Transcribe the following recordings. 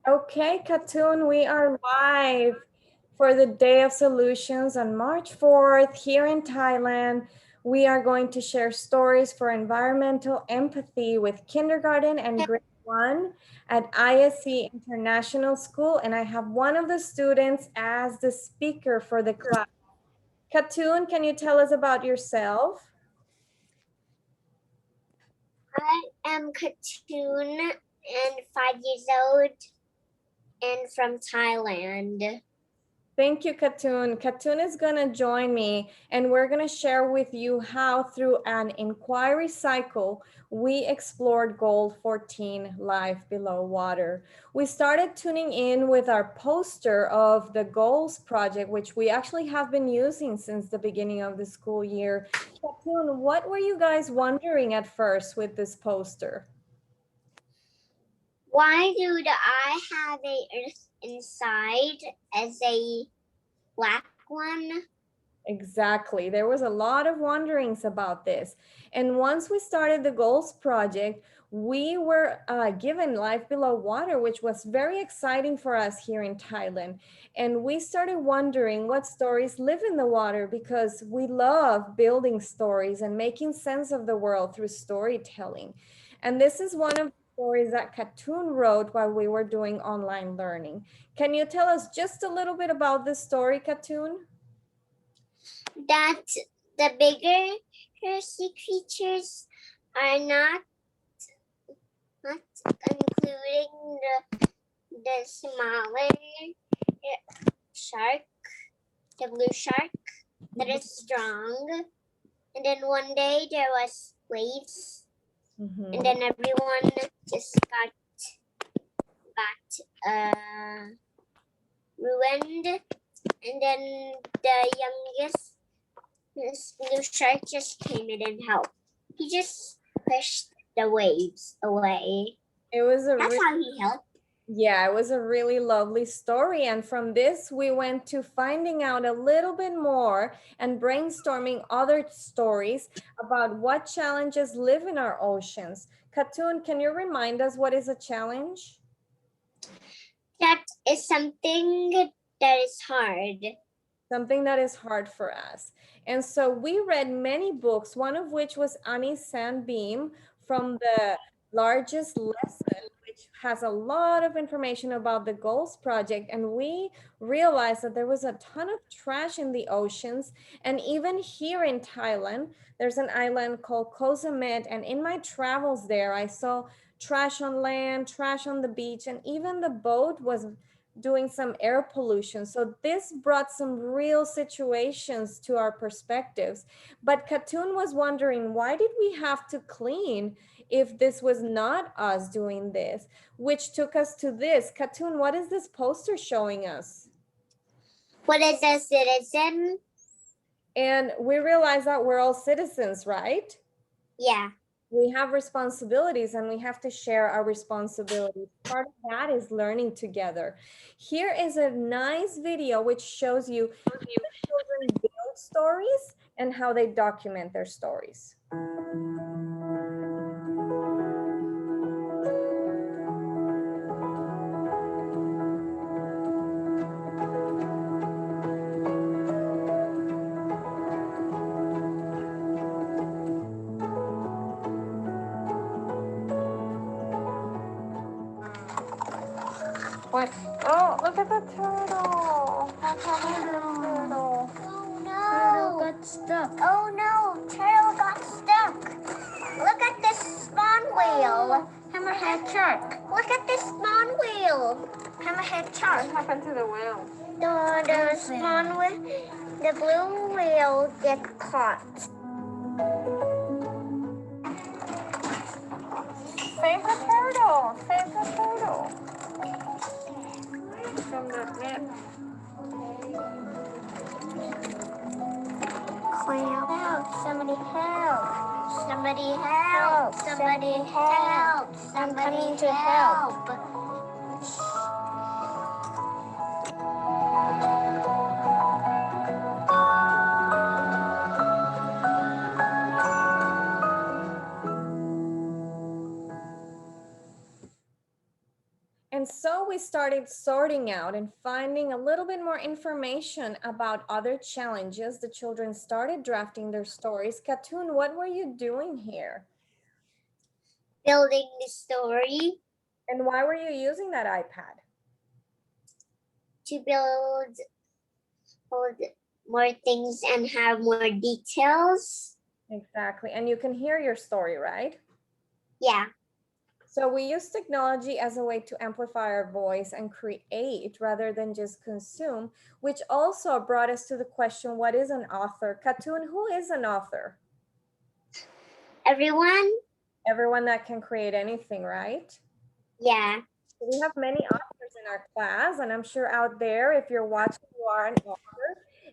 Okay, Katoon, we are live for the Day of Solutions on March 4th here in Thailand. We are going to share stories for environmental empathy with kindergarten and grade 1 at ISC International School, and I have one of the students as the speaker for the class. Katoon, can you tell us about yourself? I am Katoon and 5 years old and from Thailand. Thank you, Katoon. Katoon is going to join me and we're going to share with you how through an inquiry cycle, we explored Goal 14, Life Below Water. We started tuning in with our poster of the Goals project, which we actually have been using since the beginning of the school year. Katoon, what were you guys wondering at first with this poster? Why do the eye have a earth inside as a black one? Exactly. There was a lot of wonderings about this. And once we started the Goals project, we were given Life Below Water, which was very exciting for us here in Thailand. And we started wondering what stories live in the water because we love building stories and making sense of the world through storytelling. And this is one of the stories that Katoon wrote while we were doing online learning. Can you tell us just a little bit about this story, Katoon? That the bigger sea creatures are not including the smaller shark, the blue shark that is strong. And then one day there was waves, and then everyone just got ruined. And then the youngest blue shark just came in and helped. He just pushed the waves away. It was a That's how he helped. Yeah, it was a really lovely story. And from this, we went to finding out a little bit more and brainstorming other stories about what challenges live in our oceans. Katoon, can you remind us what is a challenge? That is something that is hard. Something that is hard for us. And so we read many books, one of which was Annie Sandbeam from the Largest Lesson, which has a lot of information about the Goals Project. And we realized that there was a ton of trash in the oceans. And even here in Thailand, there's an island called Koh Samet. And in my travels there, I saw trash on land, trash on the beach, and even the boat was doing some air pollution. So this brought some real situations to our perspectives. But Katoon was wondering, why did we have to clean if this was not us doing this? Which took us to this. Katoon, what is this poster showing us? What is a citizen? And we realize that we're all citizens, right? Yeah. We have responsibilities and we have to share our responsibilities. Part of that is learning together. Here is a nice video which shows you how children build stories and how they document their stories. What? Oh, look at the turtle. What's happening to the turtle? Oh no. Turtle got stuck. Oh no, turtle got stuck. Look at this spawn wheel. Hammerhead shark. Look at this spawn wheel. Hammerhead shark. What happened to the whale? The spawn wheel, the blue whale get caught. Save the turtle. Save the turtle. From the net. Help, somebody help. Somebody help. Somebody help. I'm coming to help. And so we started sorting out and finding a little bit more information about other challenges. The children started drafting their stories. Katun, what were you doing here? Building the story And why were you using that iPad? to build more things and have more details. Exactly. And you can hear your story, right? Yeah. So we use technology as a way to amplify our voice and create rather than just consume, which also brought us to the question, what is an author? Katun, who is an author? Everyone? Everyone that can create anything, right? Yeah. We have many authors in our class, and I'm sure out there, if you're watching, you are an author.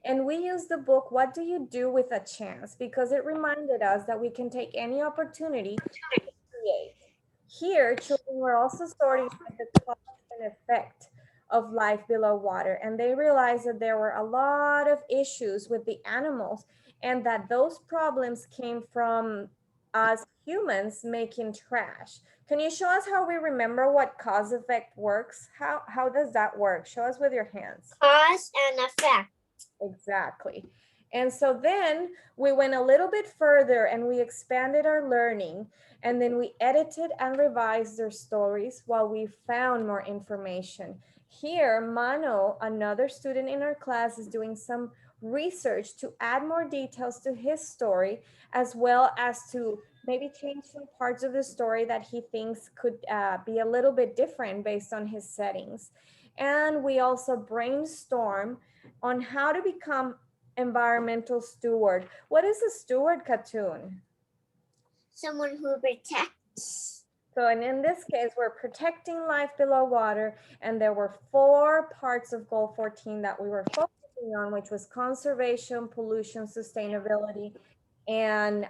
And we use the book, What Do You Do with a Chance? Because it reminded us that we can take any opportunity to create. Here, children were also sorting out the cause and effect of life below water, and they realized that there were a lot of issues with the animals, and that those problems came from us humans making trash. Can you show us how we remember what cause effect works? How does that work? Show us with your hands. Cause and effect. Exactly. And so then we went a little bit further and we expanded our learning, and then we edited and revised their stories while we found more information. Here, Mano, another student in our class, is doing some research to add more details to his story, as well as to maybe change some parts of the story that he thinks could be a little bit different based on his settings. And we also brainstorm on how to become environmental steward. What is a steward, Katun? Someone who protects. So, and in this case, we're protecting life below water, and there were 4 parts of goal 14 that we were focusing on, which was conservation, pollution, sustainability, and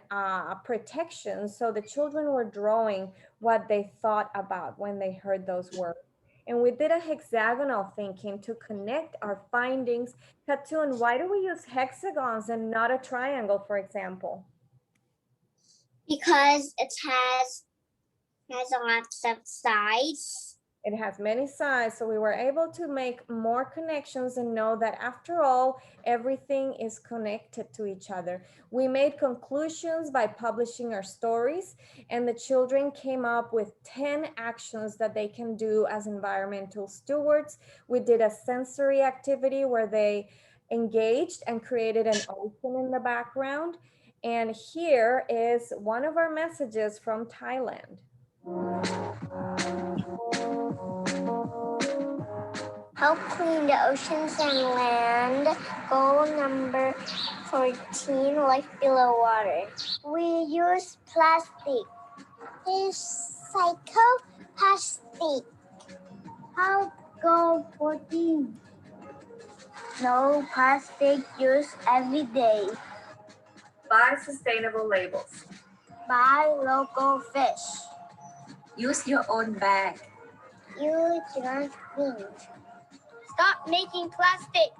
protection. So the children were drawing what they thought about when they heard those words. And we did a hexagonal thinking to connect our findings. Katun, why do we use hexagons and not a triangle, for example? Because it has lots of sides. It has many sides, so we were able to make more connections and know that after all, everything is connected to each other. We made conclusions by publishing our stories, and the children came up with 10 actions that they can do as environmental stewards. We did a sensory activity where they engaged and created an ocean in the background. And here is one of our messages from Thailand. Help clean the oceans and land. Goal number 14, life below water. We use plastic. Recycle plastic. Help goal 14. No plastic use every day. Buy sustainable labels. Buy local fish. Use your own bag. Use your feet. Stop making plastic.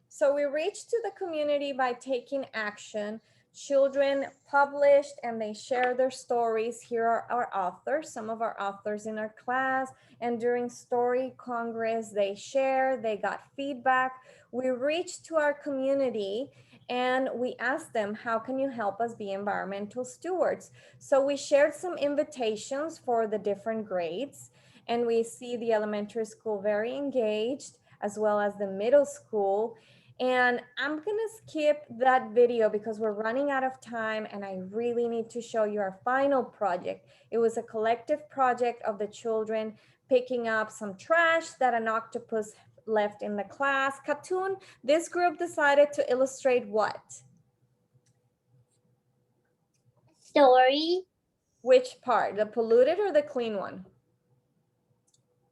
So we reached to the community by taking action. Children published and they share their stories. Here are our authors, some of our authors in our class. And during Story Congress, they shared, they got feedback. We reached to our community and we asked them, how can you help us be environmental stewards? So we shared some invitations for the different grades, and we see the elementary school very engaged, as well as the middle school. And I'm gonna skip that video because we're running out of time and I really need to show you our final project. It was a collective project of the children picking up some trash that an octopus left in the class. Katun, this group decided to illustrate what? Story. Which part, the polluted or the clean one?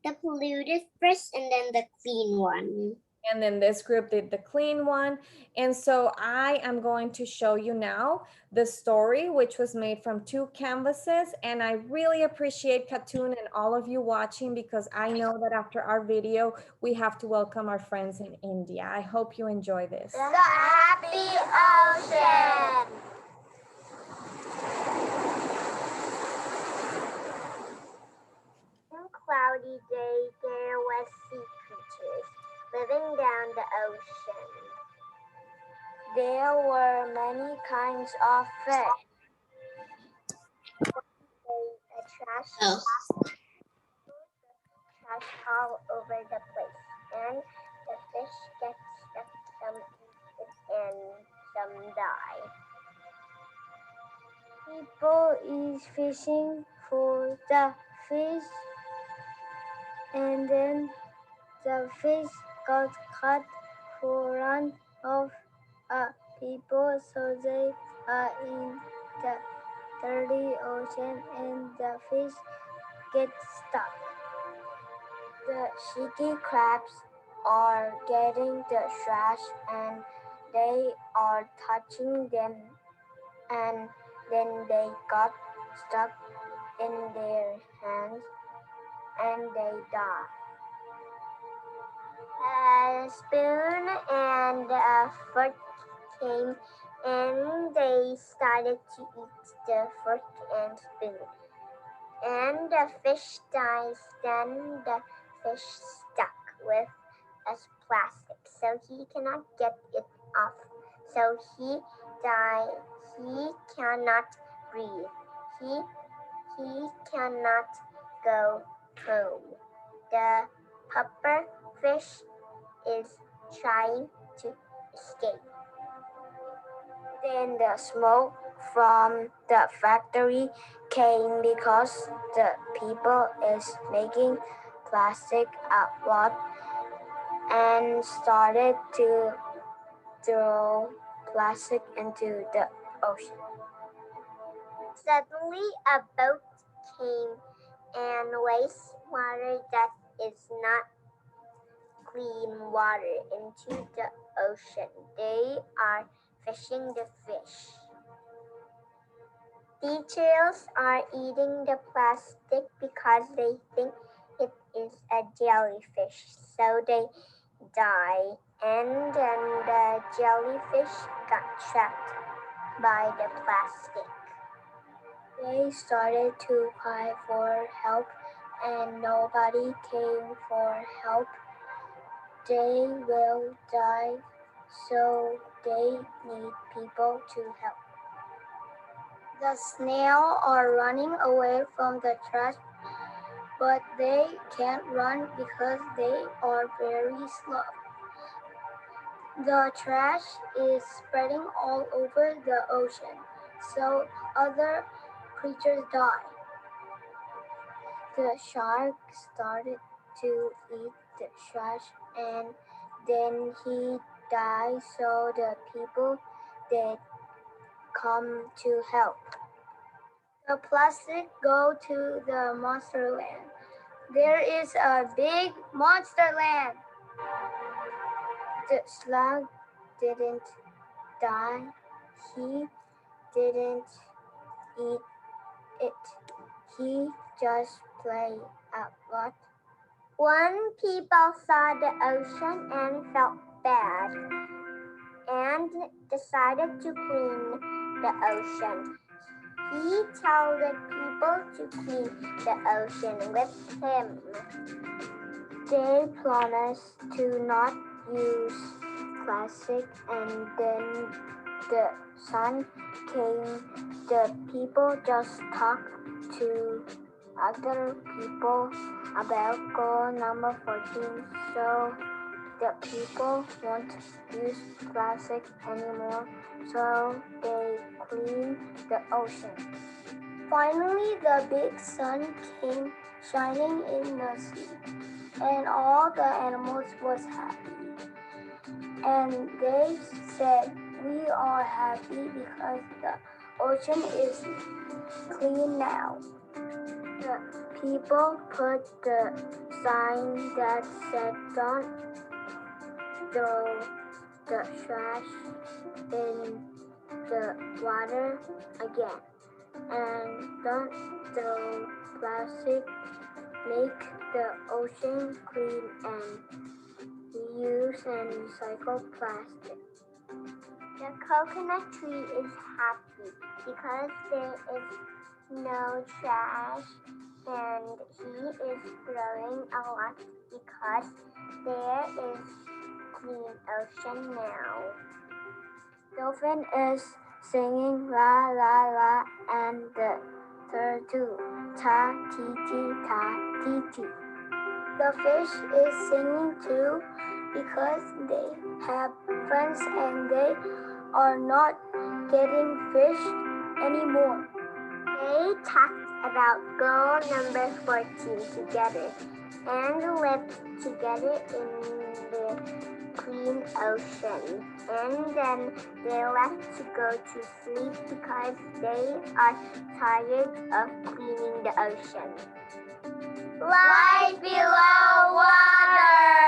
The polluted first and then the clean one. And then this group did the clean one. And so I am going to show you now the story, which was made from 2 canvases. And I really appreciate Katun and all of you watching, because I know that after our video, we have to welcome our friends in India. I hope you enjoy this. The happy ocean. ocean. There were many kinds of fish. Oh. Trash all over the place, and the fish get stuck. Some eat it and some die. People is fishing for the fish, and then the fish got caught for run of people, so they are in the dirty ocean, and the fish get stuck. The sticky crabs are getting the trash, and they are touching them, and then they got stuck in their hands and they die. A spoon and a fork came, and they started to eat the fork and spoon. And the fish dies. Then the fish stuck with as plastic, so he cannot get it off. So he died. He cannot breathe. He cannot go home. The puffer fish is trying to escape. Then the smoke from the factory came because the people is making plastic a lot and started to throw plastic into the ocean. Suddenly a boat came and wastes water that is not clean water into the ocean. They are fishing the fish. Teachers are eating the plastic because they think it is a jellyfish, so they die, and then the jellyfish got trapped by the plastic. They started to cry for help, and nobody came for help. They will die, so they need people to help. The snails are running away from the trash, but they can't run because they are very slow. The trash is spreading all over the ocean, so other creatures die. The shark started to eat the trash, and then he died, so the people that come to help. The plastic go to the monster land. There is a big monster land. The slug didn't die. He didn't eat it. He just played a lot. One people saw the ocean and felt bad and decided to clean the ocean. He told the people to clean the ocean with him. They promised to not use plastic, and then the sun came. The people just talked to other people about goal number 14, so the people won't use plastic anymore, so they clean the ocean. Finally, the big sun came shining in the sea, and all the animals was happy. And they said, "We are happy because the ocean is clean now." The people put the sign that said, "Don't throw the trash in the water again, and don't throw plastic. Make the ocean clean and reuse and recycle plastic." The coconut tree is happy because there is no trash, and he is growing a lot because there is clean ocean now. Dolphin is singing la la la and the turtle ta ti ti ta ti ti. The fish is singing too because they have friends and they are not getting fish anymore. They talked about goal number 14 together and lived together in the clean ocean. And then they left to go to sleep because they are tired of cleaning the ocean. Life below water!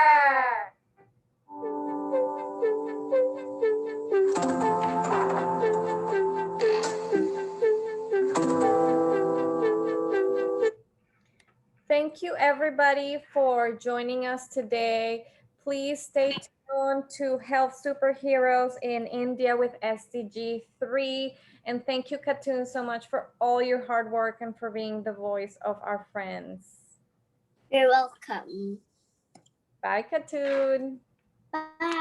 Thank you everybody for joining us today. Please stay tuned to Health Superheroes in India with SDG 3. And thank you, Katoon, so much for all your hard work and for being the voice of our friends. You're welcome. Bye, Katoon. Bye.